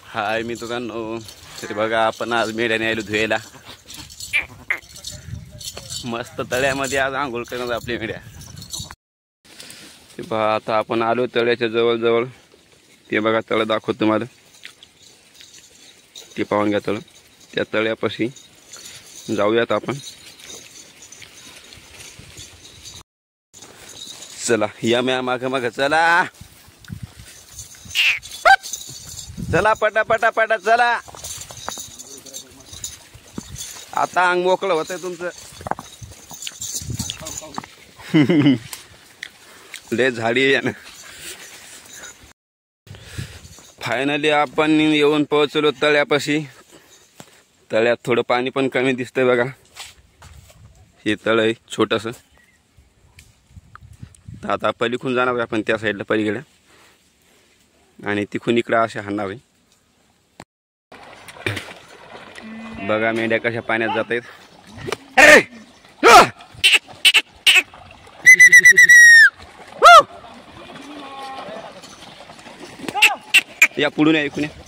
हाय मित्रांनो, तरी बघा आपण आज मेढ्याने आलो धुयला. मस्त तळ्यामध्ये आज आंघोळ करणार आपली मेढ्या. ते बघा आता आपण आलो तळ्याच्या जवळ जवळ. ते बघा तळं दाखवतो तुम्हाला. ते पाहून घ्या तळं. त्या तळ्यापाशी जाऊयात आपण. चला या म्या माग माग चला चला पटा पटा पटा चला. आता अंग मोकळं होतंय तुमचं. लय झाडी आहे ना. फायनली आपण येऊन पोहोचलो तळ्यापाशी. तळ्यात थोडं पाणी पण कमी दिसतंय बघा. हे तळ आहे छोटंसं. आता पलीकडून जाणार आहे आपण त्या साईडला पलीकडे, आणि तिकडून इकडं असे हाणार आहे. बघा मेंढ्या कशा पाण्यात जात आहेत. या पुढून या इकडून या.